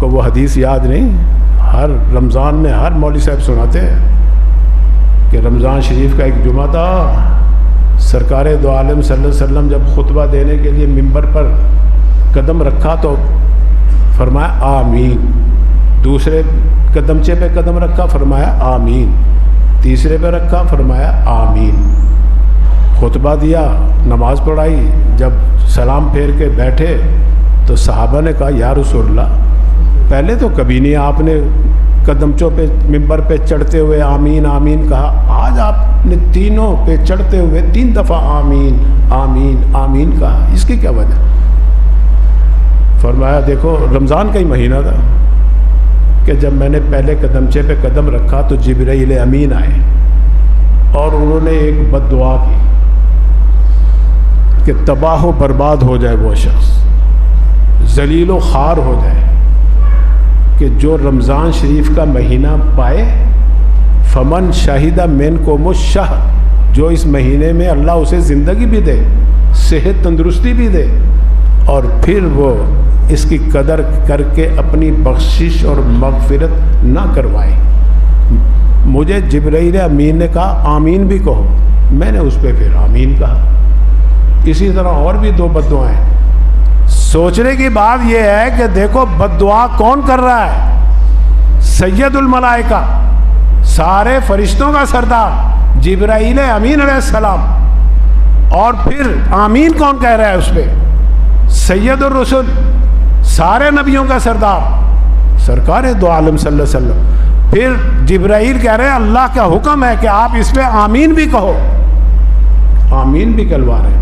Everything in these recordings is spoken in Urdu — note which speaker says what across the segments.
Speaker 1: کو وہ حدیث یاد نہیں؟ ہر رمضان میں ہر مولوی صاحب سناتے ہیں کہ رمضان شریف کا ایک جمعہ تھا، سرکار دو عالم صلی اللہ علیہ وسلم جب خطبہ دینے کے لیے ممبر پر قدم رکھا تو فرمایا آمین، دوسرے قدمچے پہ قدم رکھا فرمایا آمین، تیسرے پہ رکھا فرمایا آمین، خطبہ دیا، نماز پڑھائی، جب سلام پھیر کے بیٹھے تو صحابہ نے کہا یا رسول اللہ پہلے تو کبھی نہیں آپ نے قدمچوں پہ ممبر پہ چڑھتے ہوئے آمین آمین کہا، آج آپ نے تینوں پہ چڑھتے ہوئے 3 دفعہ آمین آمین آمین کہا، اس کی کیا وجہ؟ فرمایا دیکھو رمضان کا ہی مہینہ تھا کہ جب میں نے پہلے قدمچے پہ قدم رکھا تو جبرائیل امین آئے اور انہوں نے ایک بد دعا کی کہ تباہ و برباد ہو جائے وہ شخص، ذلیل و خوار ہو جائے کہ جو رمضان شریف کا مہینہ پائے، فمن شاہدہ منکم الشہر، جو اس مہینے میں اللہ اسے زندگی بھی دے، صحت تندرستی بھی دے، اور پھر وہ اس کی قدر کر کے اپنی بخشش اور مغفرت نہ کروائے۔ مجھے جبرائیل امین نے کہا آمین بھی کہو، میں نے اس پہ پھر آمین کہا۔ اسی طرح اور بھی 2 بد دعائیں۔ سوچنے کی بات یہ ہے کہ دیکھو بد دعا کون کر رہا ہے؟ سید الملائکہ، سارے فرشتوں کا سردار جبرائیل امین علیہ السلام، اور پھر آمین کون کہہ رہا ہے اس پہ؟ سید الرسل، سارے نبیوں کا سردار سرکار دو عالم صلی اللہ علیہ وسلم۔ پھر جبرائیل کہہ رہے ہیں اللہ کا حکم ہے کہ آپ اس پہ آمین بھی کہو، آمین بھی کہلوا رہے ہیں۔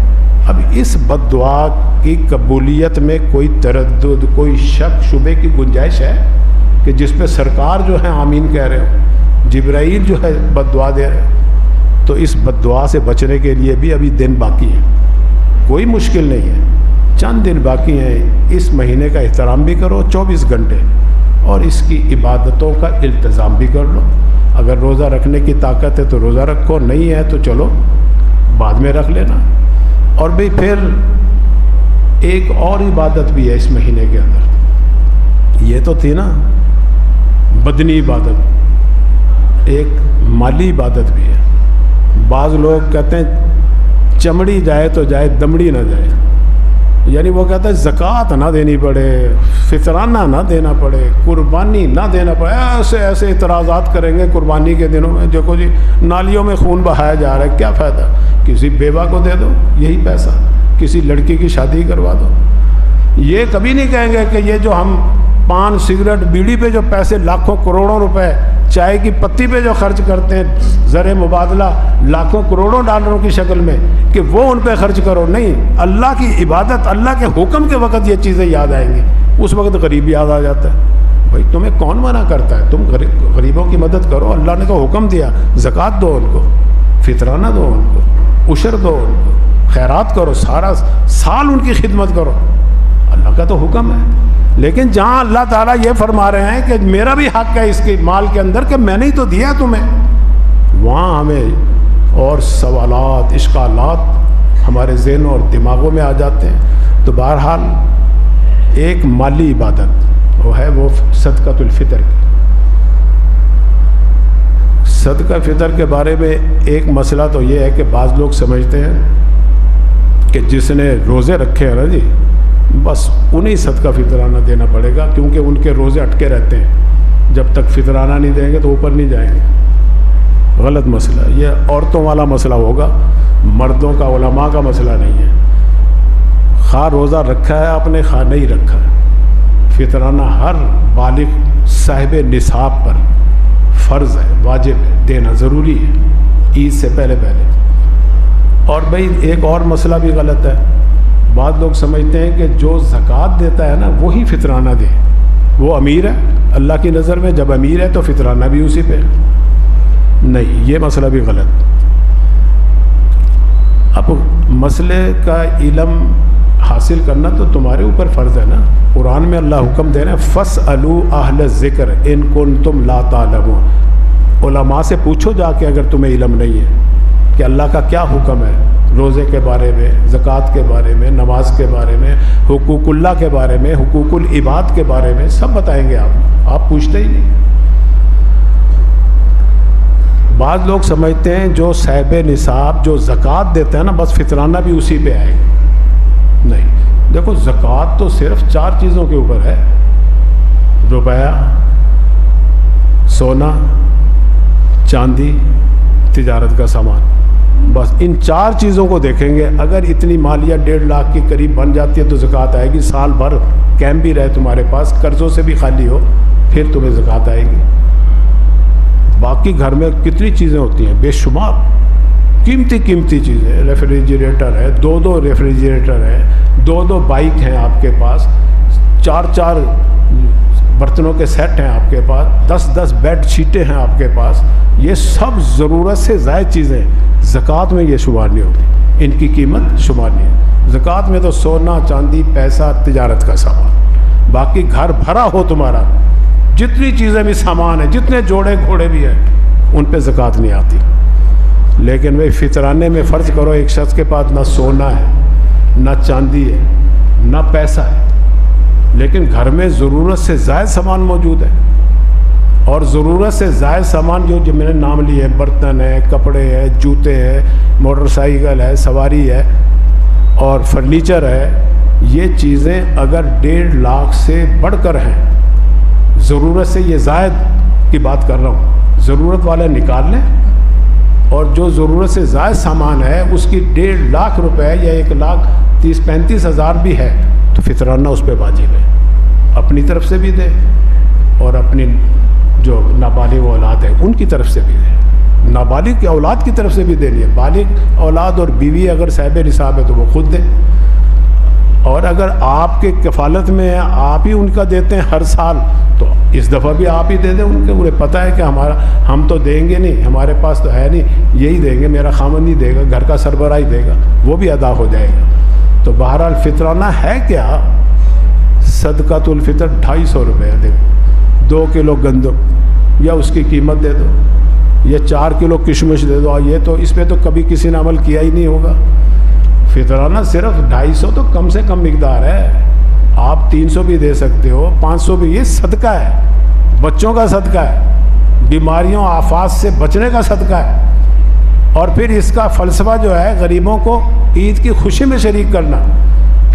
Speaker 1: اب اس بد دعا کی قبولیت میں کوئی تردد، کوئی شک شبے کی گنجائش ہے کہ جس پہ سرکار جو ہے آمین کہہ رہے ہو، جبرائیل جو ہے بد دعا دے رہے ہیں؟ تو اس بد دعا سے بچنے کے لیے بھی ابھی دن باقی ہے، کوئی مشکل نہیں ہے، چند دن باقی ہیں۔ اس مہینے کا احترام بھی کرو 24 گھنٹے، اور اس کی عبادتوں کا التزام بھی کر لو۔ اگر روزہ رکھنے کی طاقت ہے تو روزہ رکھو، نہیں ہے تو چلو بعد میں رکھ لینا۔ اور بھی پھر ایک اور عبادت بھی ہے اس مہینے کے اندر، یہ تو تھی نا بدنی عبادت، ایک مالی عبادت بھی ہے۔ بعض لوگ کہتے ہیں چمڑی جائے تو جائے، دمڑی نہ جائے، یعنی وہ کہتا ہے زکوٰۃ نہ دینی پڑے، فطرانہ نہ دینا پڑے، قربانی نہ دینا پڑے۔ ایسے اعتراضات کریں گے قربانی کے دنوں میں، دیکھو جی نالیوں میں خون بہایا جا رہا ہے، کیا فائدہ؟ کسی بیوہ کو دے دو یہی پیسہ، کسی لڑکی کی شادی کروا دو۔ یہ کبھی نہیں کہیں گے کہ یہ جو ہم پان سگریٹ بیڑی پہ جو پیسے لاکھوں کروڑوں روپے، چائے کی پتی پہ جو خرچ کرتے ہیں، زر مبادلہ لاکھوں کروڑوں ڈالروں کی شکل میں، کہ وہ ان پہ خرچ کرو، نہیں۔ اللہ کی عبادت، اللہ کے حکم کے وقت یہ چیزیں یاد آئیں گی، اس وقت غریب یاد آ جاتا ہے۔ بھائی تمہیں کون منع کرتا ہے؟ تم غریبوں کی مدد کرو، اللہ نے تو حکم دیا، زکوٰۃ دو ان کو، فطرانہ دو ان کو، عشر دو ان کو، خیرات کرو، سارا سال ان کی خدمت کرو، اللہ کا تو حکم ہے۔ لیکن جہاں اللہ تعالیٰ یہ فرما رہے ہیں کہ میرا بھی حق ہے اس کے مال کے اندر کہ میں نے ہی تو دیا تمہیں، وہاں ہمیں اور سوالات، اشکالات ہمارے ذہنوں اور دماغوں میں آ جاتے ہیں۔ تو بہرحال ایک مالی عبادت وہ ہے، وہ صدقۃ الفطر کی۔ صدقہ فطر کے بارے میں ایک مسئلہ تو یہ ہے کہ بعض لوگ سمجھتے ہیں کہ جس نے روزے رکھے ہیں نا جی، بس انہیں صدقہ فطرانہ دینا پڑے گا، کیونکہ ان کے روزے اٹکے رہتے ہیں، جب تک فطرانہ نہیں دیں گے تو اوپر نہیں جائیں گے۔ غلط مسئلہ، یہ عورتوں والا مسئلہ ہوگا، مردوں کا، علماء کا مسئلہ نہیں ہے۔ خواہ روزہ رکھا ہے آپ نے، خواہ نہیں رکھا ہے، فطرانہ ہر بالغ صاحب نصاب پر فرض ہے، واجب ہے، دینا ضروری ہے عید سے پہلے پہلے۔ اور بھئی ایک اور مسئلہ بھی غلط ہے، بعض لوگ سمجھتے ہیں کہ جو زکوٰۃ دیتا ہے نا وہی فطرانہ دے، وہ امیر ہے اللہ کی نظر میں، جب امیر ہے تو فطرانہ بھی اسی پہ۔ نہیں، یہ مسئلہ بھی غلط۔ اب مسئلے کا علم حاصل کرنا تو تمہارے اوپر فرض ہے نا۔ قرآن میں اللہ حکم دے رہے ہیں فَاسْأَلُوا أَهْلَ الذِّكْرِ إِن كُنتُمْ لَا تَعْلَمُونَ، علماء سے پوچھو جا کے اگر تمہیں علم نہیں ہے۔ کہ اللہ کا کیا حکم ہے روزے کے بارے میں، زکوٰۃ کے بارے میں، نماز کے بارے میں، حقوق اللہ کے بارے میں، حقوق العباد کے بارے میں، سب بتائیں گے آپ پوچھتے ہی نہیں۔ بعض لوگ سمجھتے ہیں جو صاحب نصاب جو زکوٰۃ دیتے ہیں نا بس فطرانہ بھی اسی پہ آئے گا۔ نہیں، دیکھو زکوٰۃ تو صرف 4 چیزوں کے اوپر ہے: روپیہ، سونا، چاندی، تجارت کا سامان۔ بس ان 4 چیزوں کو دیکھیں گے، اگر اتنی مالیہ 1.5 لاکھ کے قریب بن جاتی ہے تو زکوٰۃ آئے گی۔ سال بھر کیمپ بھی رہے تمہارے پاس، قرضوں سے بھی خالی ہو، پھر تمہیں زکوٰۃ آئے گی۔ باقی گھر میں کتنی چیزیں ہوتی ہیں، بے شمار قیمتی چیزیں، ریفریجریٹر ہے، 2 ریفریجریٹر ہے، 2 بائک ہیں آپ کے پاس، 4 برتنوں کے سیٹ ہیں آپ کے پاس، 10 بیڈ شیٹیں ہیں آپ کے پاس۔ یہ سب ضرورت سے زائد چیزیں، زکوٰۃ میں یہ شمار نہیں ہوتی، ان کی قیمت شمار نہیں ہے۔ زکوٰۃ میں تو سونا، چاندی، پیسہ، تجارت کا سامان۔ باقی گھر بھرا ہو تمہارا، جتنی چیزیں بھی سامان ہیں، جتنے جوڑے گھوڑے بھی ہیں، ان پہ زکوٰۃ نہیں آتی۔ لیکن بھائی فطرانے میں فرض کرو ایک شخص کے پاس نہ سونا ہے، نہ چاندی ہے، نہ پیسہ ہے، لیکن گھر میں ضرورت سے زائد سامان موجود ہے، اور ضرورت سے زائد سامان جو میں نے نام لیے، برتن ہے، کپڑے ہے، جوتے ہے، موٹر سائیکل ہے، سواری ہے اور فرنیچر ہے، یہ چیزیں اگر 1.5 لاکھ سے بڑھ کر ہیں، ضرورت سے یہ زائد کی بات کر رہا ہوں، ضرورت والے نکال لیں، اور جو ضرورت سے زائد سامان ہے اس کی 1.5 لاکھ روپے یا 1,30,35,000 بھی ہے تو فطرانہ اس پہ واجب ہے، اپنی طرف سے بھی دے اور اپنی جو نابالغ اولاد ہے ان کی طرف سے بھی دے۔ نابالغ کی اولاد کی طرف سے بھی دینی ہے، بالغ اولاد اور بیوی اگر صاحب نصاب ہے تو وہ خود دے، اور اگر آپ کے کفالت میں ہے، آپ ہی ان کا دیتے ہیں ہر سال، تو اس دفعہ بھی آپ ہی دے دیں ان کے، انہیں پتہ ہے کہ ہم تو دیں گے نہیں، ہمارے پاس تو ہے نہیں، یہی دیں گے، میرا خامند ہی دے گا، گھر کا سربراہ ہی دے گا، وہ بھی ادا ہو جائے گا۔ تو بہرحال فطرانہ ہے کیا؟ صدقۃ الفطر 250 روپے، دیکھو 2 کلو گندم یا اس کی قیمت دے دو، یا 4 کلو کشمش دے دو، یہ تو اس پہ تو کبھی کسی نے عمل کیا ہی نہیں ہوگا۔ فطرانہ صرف 250 تو کم سے کم مقدار ہے، آپ 300 بھی دے سکتے ہو، 500 بھی، یہ صدقہ ہے، بچوں کا صدقہ ہے، بیماریوں آفات سے بچنے کا صدقہ ہے، اور پھر اس کا فلسفہ جو ہے غریبوں کو عید کی خوشی میں شریک کرنا،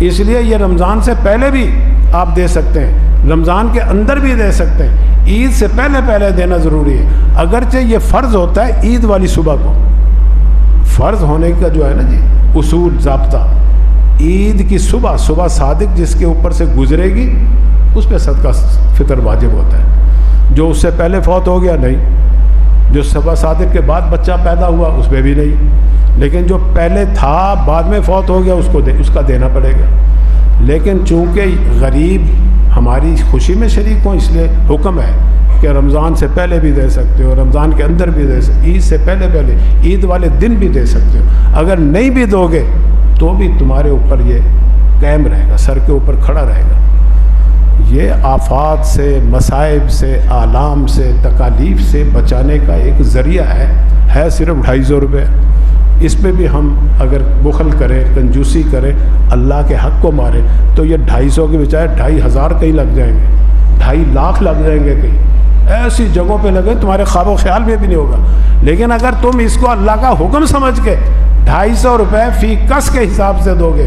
Speaker 1: اس لیے یہ رمضان سے پہلے بھی آپ دے سکتے ہیں، رمضان کے اندر بھی دے سکتے ہیں، عید سے پہلے دینا ضروری ہے، اگرچہ یہ فرض ہوتا ہے عید والی صبح کو، فرض ہونے کا جو ہے نا جی اصول ضابطہ، عید کی صبح صادق جس کے اوپر سے گزرے گی اس پہ صدقہ فطر واجب ہوتا ہے، جو اس سے پہلے فوت ہو گیا نہیں، جو صبح صادق کے بعد بچہ پیدا ہوا اس پہ بھی نہیں، لیکن جو پہلے تھا بعد میں فوت ہو گیا اس کا دینا پڑے گا۔ لیکن چونکہ غریب ہماری خوشی میں شریک ہوں، اس لیے حکم ہے کہ رمضان سے پہلے بھی دے سکتے ہو، رمضان کے اندر بھی دے سکتے، عید سے پہلے عید والے دن بھی دے سکتے ہو، اگر نہیں بھی دو گے تو بھی تمہارے اوپر یہ قائم رہے گا، سر کے اوپر کھڑا رہے گا۔ یہ آفات سے، مصائب سے، آلام سے، تکالیف سے بچانے کا ایک ذریعہ ہے صرف 250 روپے۔ اس پہ بھی ہم اگر بخل کریں، کنجوسی کریں، اللہ کے حق کو ماریں تو یہ 250 کے بجائے 2,500 کہیں لگ جائیں گے، 2.5 لاکھ لگ جائیں گے، کہیں ایسی جگہوں پہ لگے تمہارے خواب و خیال میں بھی نہیں ہوگا۔ لیکن اگر تم اس کو اللہ کا حکم سمجھ کے 250 روپے فی کس کے حساب سے دو گے،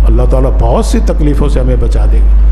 Speaker 1: اللہ تعالیٰ بہت سی تکلیفوں سے ہمیں بچا دے گا۔